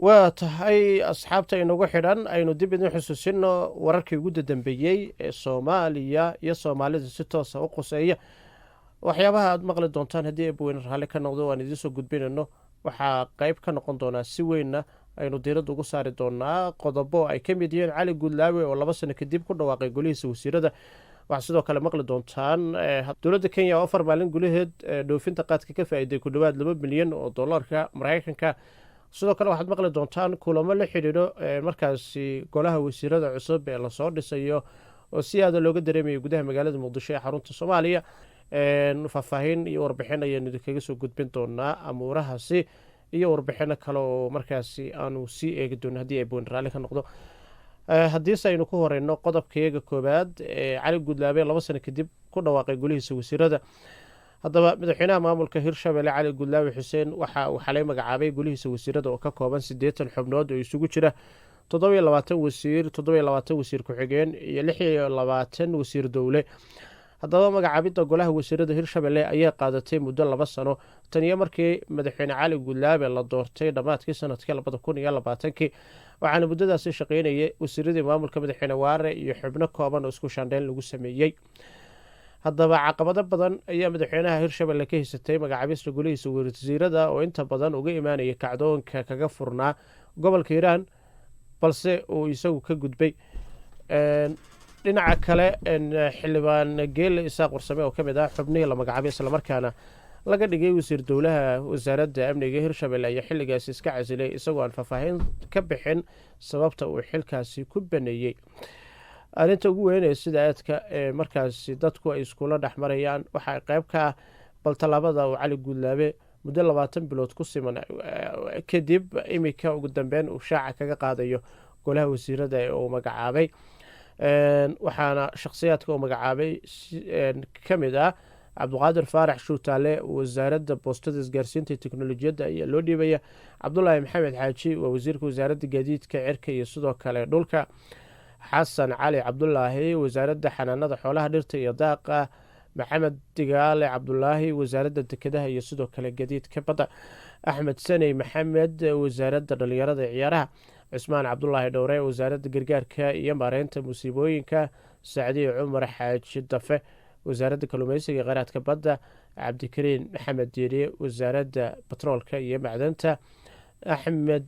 waa tahay asxaabta inagu xidhan aynu dib idin xusuusino wararkii ugu dambeeyey ee soomaaliya iyo soomaalida si toosa u qoseeya. waxyaabaha aad maqli doontaan haddii eebweyne raalli ka noqdo waan idiinsoo gudbinayno waxaa qayb ka noqon doonaa si weynna aynu diiradda ugu saari doonaa qodobo ay ka mid yihiin cali guudlaawe oo 2 sano kadib ku dhawaaqay golihiisa wasiirada. waxaa sidoo kale maqli doontaan dowladda kenya oo 4 maalin gudaheed dhoofinta qaadka ka faa'iiday ku dhowaad 2 milyan oo dollarka maraykanka. sidoo kale waxaad maqli doontaan kulamo la xidhiidho markaasi golaha wasiirada cusub ee lasoo dhisayo oo si aada looga dareemayo gudaha magaalada muqdisho ee xarunta soomaaliya. faahfaahin iyo warbixin ayaynu idinkaga soo gudbin doonaa amuurahaasi iyo warbixino kale oo markaasi aanu sii eegi doono haddii eebweyne raalli ka noqdo. haddiise aynu ku horeyno qodobkayaga koowaad cali guudlaabe 2 sano kadib ku dhawaaqay golihiisa wasiirada. haddaba madaxweynaha maamulka hirshabelle cali guudlaawe xuseen waxa uu xalay magacaabay golihiisa wasiirada oo ka kooban 80 xubnood oo isugu jira 27 wasiir 27 wasiir ku-xigeen iyo 26 wasiir dowle. haddaba magacaabidda golaha wasiirada hirshabelle ayaa qaadatay muddo 2 sano taniyo markii madaxweyne cali guudlaabe la doortay dhammaadkii sanadkii 2020 waxaana muddadaasi shaqeynayay wasiiradii maamulka madaxweyne waare iyo xubno kooban oo isku shaandheyn lagu sameeyey. haddaba caqabado badan ayaa madaxweynaha hirshabelle ka haysatay magacaabista golihiisa wasiirada oo inta badan uga imaanaya kacdoonka kaga furnaa gobolka hiiraan balse uu isagu ka gudbay. dhinaca kale xildhibaan geelle isaaq warsame oo ka mid ah xubnihii la magacaabay islamarkaana laga dhigay wasiir dowlaha wasaaradda amniga hirshabelle ayaa xilligaasi iska casilay isagoo aan faahfaahin ka bixin sababta uu xilkaasi ku baneeyey. arrinta ugu weyn ee sida aadka markaasi dadku ay iskula dhex marayaan waxaa qayb ka ah bal tallaabada uu cali guudlaabe muddo 20 bilood ku siman kadib imika ugu dambeyn uu shaaca kaga qaadayo golaha wasiirada ee uu magacaabay. waxaana shakhsiyaadka uu magacaabay ka mid ah cabdiqaadir faarax shuutaale wasaaradda boostada isgaarsiinta iyo teknolojiyadda ayaa loo dhiibaya. cabdulaahi maxamed xaaji waa wasiirka wasaaradda gaadiidka cirka iyo sidoo kale dhulka. xasan cali cabdulaahi wasaaradda xanaanada xoolaha dhirta iyo daaqa. maxamed digaale cabdulaahi wasaaradda dekedaha iyo sidoo kale gadiidka badda. axmed saney maxamed wasaaradda dhalinyarada ee ciyaaraha. cusmaan cabdulaahi dhowre wasaaradda gargaarka iyo maareynta musiibooyinka. sacdiye cumar xaaji dafe wasaaradda kalluumeysiga kheyraadka badda. cabdikariin maxamed diiriye wasaaradda batroolka iyo macdanta. axmed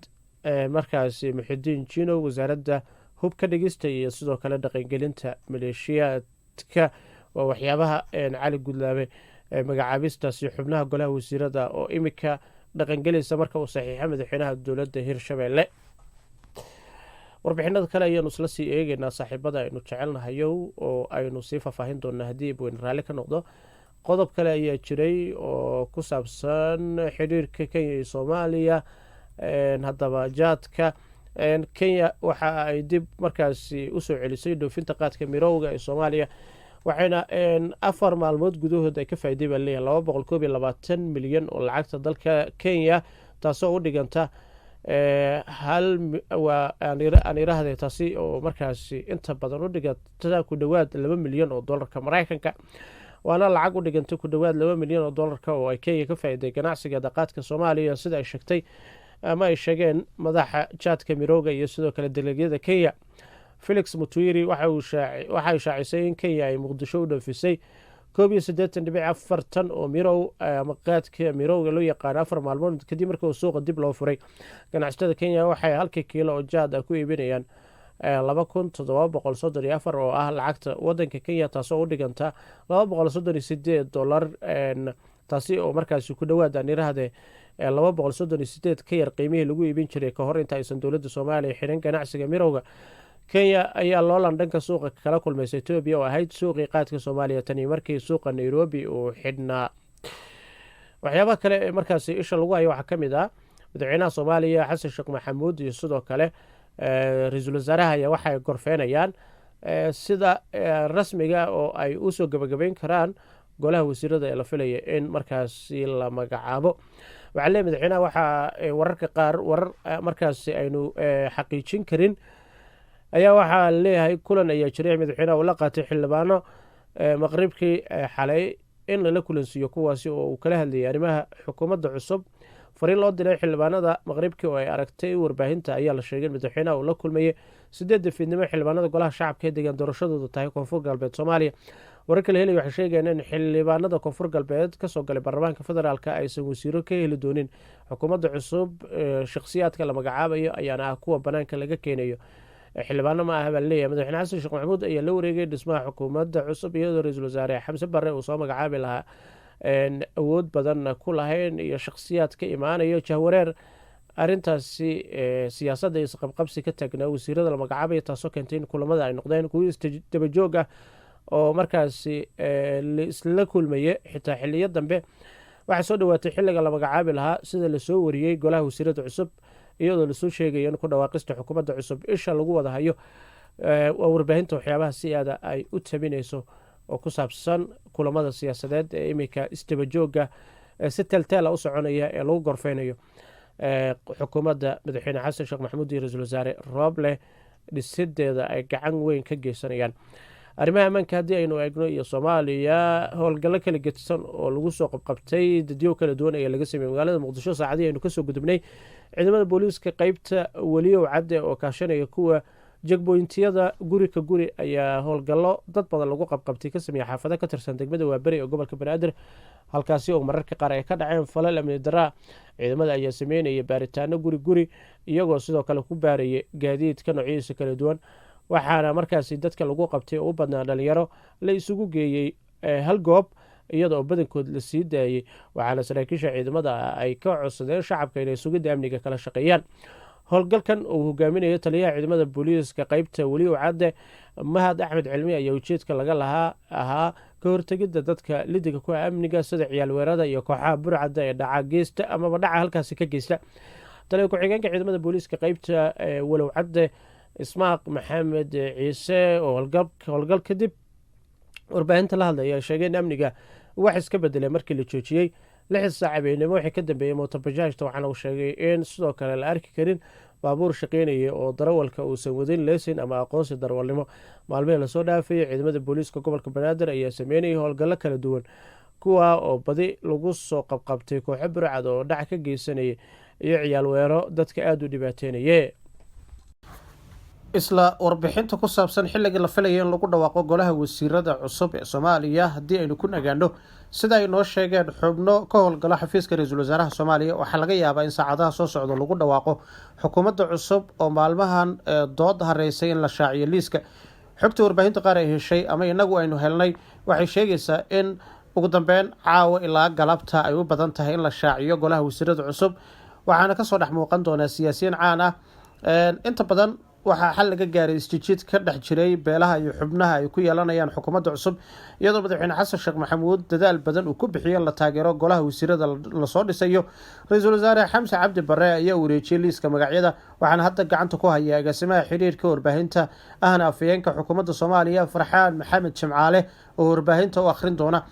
markaasi muxidiin jino wasaaradda hubka dhigista iyo sidoo kale dhaqangelinta maleeshiyaadka. waa waxyaabaha cali guudlaabe magacaabistaasi xubnaha golaha wasiirada oo imika dhaqangelaysa marka uu saxiixa madaxweynaha dowladda hirshabelle. warbixinada kale ayaanu isla sii eegeynaa saaxiibada aynu jecelnahayo oo aynu sii faahfaahin doonaa haddii eebweyne raalli ka noqdo. qodob kale ayaa jiray oo ku saabsan xidhiirka kenya iyo soomaaliya. haddaba jaadka kenya waxa ay dib markaasi usoo celisay dhoofinta qaadka mirowga ee soomaaliya waxayna 4 maalmood gudahood ay ka faa'iiday baa leeyahay 221 milyan oo lacagta dalka kenya taasoo u dhiganta aan iraahday taasi oo markaasi inta badan u dhiganta ku dhowaad 2 milyan oo dollarka maraykanka. waana lacag u dhigantay ku dhowaad 2 milyan oo dollarka oo ay kenya ka faa'iiday ganacsiga qaadka soomaaliya sida ay sheegtay ama ay sheegeen madaxa jaadka mirowga iyo sidoo kale dalagyada kenya. felix mutwiri waxay shaacisay in kenya ay muqdisho u dhoofisay 81.4 tan oo mirow ama qaadka mirowga loo yaqaan 4 maalmood kadib markii uu suuqa dib loo furay. ganacsatada kenya waxay halkii kiilo oo jaad ah ku iibinayaan 2,734 oo ah lacagta wadanka kenya taasoo u dhiganta $238 taasi oo markaasi ku dhowaad aan iraahde 238 ka yar qiimihii lagu iibin jiray ka hor inta aysan dowladda soomaaliya xirin ganacsiga mirowga. kenya ayaa loolan dhanka suuqa kala kulmaysa etoobiya oo ahayd suuqii qaadka soomaaliya tani markii suuqa nairobi uu xidhnaa. waxyaabaha kale ee markaasi isha lagu hayo waxaa ka mid ah madaxweynaha soomaaliya xasan sheekh maxamuud iyo sidoo kale ra-iisul wasaaraha ayaa waxay gorfeynayaan sida rasmiga oo ay usoo gabagabeyn karaan golaha wasiirada ee la filaya in markaasi la magacaabo. waxaa leeyahay madaxweynaha waxaa wararka qaar warar markaasi aynu xaqiijin karin ayaa waxaa leeyahay kulan ayaa jiray madaxweynaha uu la qaatay xildhibaano maqribkii xalay in lala kulansiiyo kuwaasi oo uu kala hadlayay arrimaha xukuumadda cusub fariin loo diray xildhibaanada maqribkii oo ay aragtay warbaahinta ayaa la sheegay in madaxweynaha uu la kulmayay 8 fiidnimo xildhibaanada golaha shacabka ee deegaan doorashadoodu tahay koonfur galbeed Soomaaliya. wararka la helay waxay sheegayaan in xildhibaanada koonfur galbeed kasoo galay baarlamaanka federaalka aysan wasiiro ka heli doonin xukuumadda cusub. shakhsiyaadka la magacaabayo ayaana ah kuwa banaanka laga keenayo. xildhibaano ma aha baa laleeyahay madaxweyne xasan sheekh maxamuud ayaa la wareegay dhismaha xukuumadda cusub iyadoo ra-iisul wasaare xamse barre uu soo magacaabi lahaa awood badan ku lahayn iyo shakhsiyaad ka imaanayo jahwareer arrintaasi siyaasadda isqabqabsi ka taagnaa wasiirada la magacaabaya taasoo keentay in kulamada ay noqdeen kuwo isdabajoog ah oo markaasi isla kulmaya xitaa xiliyo dambe. waxaa soo dhawaatay xilliga la magacaabi lahaa sida lasoo wariyey golaha wasiirada cusub iyadoo lasoo sheegayo in ku dhawaaqista xukuumadda cusub isha lagu wada hayo waa warbaahinta waxyaabaha si aada ay u tabinayso oo ku saabsan kulamada siyaasadeed ee iminka isdabajooga si telteela u soconaya ee lagu gorfeynayo xukuumadda madaxweyne xasan sheekh maxamuud iyo ra-iisul wasaare rooble dhisideeda ay gacan weyn ka geysanayaan. arrimaha ammaanka haddii aynu eegno iyo Soomaaliya howlgallo kala gedsan oo lagu soo qabqabtay dadyo kala duwan ayaa laga sameeyay magaalada Muqdisho saacadii aynu kasoo gudubnay. ciidamada booliiska qaybta weliyow cadde oo kaashanaya kuwa jagboyntiyada guri ka guri ayaa howlgallo dad badan lagu qabqabtay ka sameeyay xaafado ka tirsan degmada Waaberi ee gobolka Banaadir halkaasi oo mararka qaar ay ka dhaceen falal amni darra. ciidamada ayaa sameynaya baaritaano guri guri iyagoo sidoo kale ku baaraya gaadiidka noocyadiisa kala duwan waxaana markaasi dadka lagu qabtay oo u badnaa dhalinyaro la isugu geeyey hal goob iyadoo badankood la sii daayey. waxaana saraakiisha ciidamada ay ka codsadeen shacabka inay sugidda amniga kala shaqeeyaan. howlgalkan uu hogaaminayo taliyaha ciidamada booliiska qaybta weliyow cadde mahad axmed cilmi ayaa ujeedka laga lahaa ahaa ka hortegidda dadka lidiga ku amniga sida ciyaal weerada iyo kooxaha burcadda ee dhaca geysta amaba dhaca halkaasi ka geysta. taliya ku-xigeenka ciidamada booliiska qaybta walow cadde ismaaq maxamed ciise oo howlgal kadib warbaahinta la hadlaya ay sheegeen amniga wax iska bedelay markii la joojiyey 6 saac habeenimo wixii ka dambeeyey mootobajaajta waxaana uu sheegay in sidoo kale la arki karin baabuur shaqeynaya oo darawalka uusan wadin leesin ama aqoonsi darawalnimo. maalmihii lasoo dhaafayay ciidamada booliiska gobolka Banaadir ayaa sameynayay howlgallo kala duwan kuwa oo badi lagu soo qabqabtay kooxo burcad oo dhac ka geysanaya iyo ciyaal weero dadka aada u dhibaateynaya. isla warbixinta ku saabsan xilligii la filayay in lagu dhawaaqo golaha wasiirada cusub ee Soomaaliya haddii aynu ku nagaano sida ay noo sheegeen xubno ka howlgala xafiiska ra-iisul wasaaraha Soomaaliya waxaa laga yaabaa in saacadaha soo socda lagu dhawaaqo xukuumadda cusub oo maalmahan dood hareysay in la shaaciyo liiska. xogta warbaahinta qaar ay heshay ama inagu aynu helnay waxay sheegaysaa in ugu dambeyn caawa ilaa galabta ay u badan tahay in la shaaciyo golaha wasiirada cusub waxaana kasoo dhex muuqan doonaa siyaasiyiin caan ah. inta badan waxaa xal laga gaaray isjijiid ka dhex jiray beelaha iyo xubnaha ay ku yeelanayaan xukuumadda cusub iyadoo madaxweyne xasan sheekh maxamuud dadaal badan uu ku bixiyay la taageero golaha wasiirada lasoo dhisayo. ra-iisul wasaare xamse cabdi barre ayaa wareejiyey liiska magacyada waxaana hadda gacanta ku haya agaasimaha xiriirka warbaahinta ahna afhayeenka xukuumadda Soomaaliya Farxaan Maxamed Jimcaale oo warbaahinta u akhrin doona.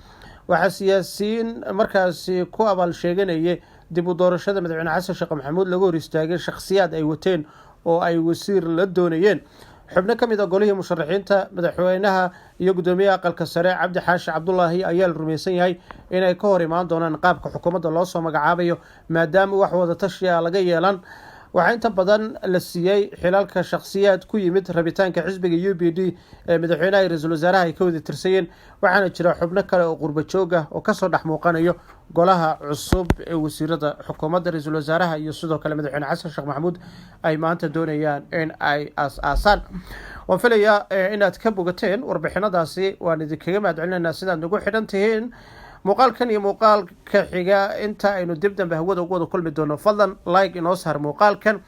waxaa siyaasiyiin markaasi ku abaal sheeganayay dib u doorashada madaxweyne xasan sheekh maxamuud lagu hor istaagay shakhsiyaad ay wateen oo ay wasiir la doonayeen. xubno ka mid ah golihii musharaxiinta madaxweynaha iyo gudoomiyaha aqalka sare cabdi xaashi cabdulaahi ayaa la rumaysan yahay inay ka hor imaan doonaan qaabka xukuumadda loo soo magacaabayo maadaama wax wada tashiya laga yeelan. waxaa inta badan la siiyey xilalka shakhsiyaad ku yimid rabitaanka xisbiga UPD ee madaxweynaha iyo ra-iisul wasaaraha ay ka wada tirsayeen. waxaana jira xubno kale oo qurbo joog ah oo kasoo dhex muuqanayo golaha cusub ee wasiirada xukuumadda ra-iisul wasaaraha iyo sidoo kale madaxweyne xasan sheekh maxamuud ay maanta doonayaan in ay aas-aasaan. waan filayaa inaad ka bogateen warbixinadaasi waan idinkaga mahadcelinaynaa sidaad nagu xidhan tihiin. muuqaalkan iyo muuqaalka xiga inta aynu dib dambe hawada ugu wada kulmi doono fadlan like inoo saar muuqaalkan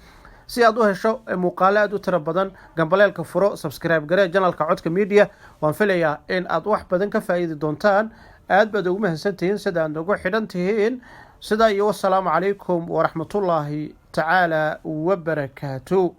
si aad u hesho muuqaalo aada u tiro badan. gambaleelka furo subscribe garee janalka codka media. waan filayaa in aad wax badan ka faa'iidi doontaan. aad baad ugu mahadsan tihiin sida aad nagu xidhan tihiin. sidaa iyo wasalaamu calaykum waraxmatullaahi tacaala wabarakaatu.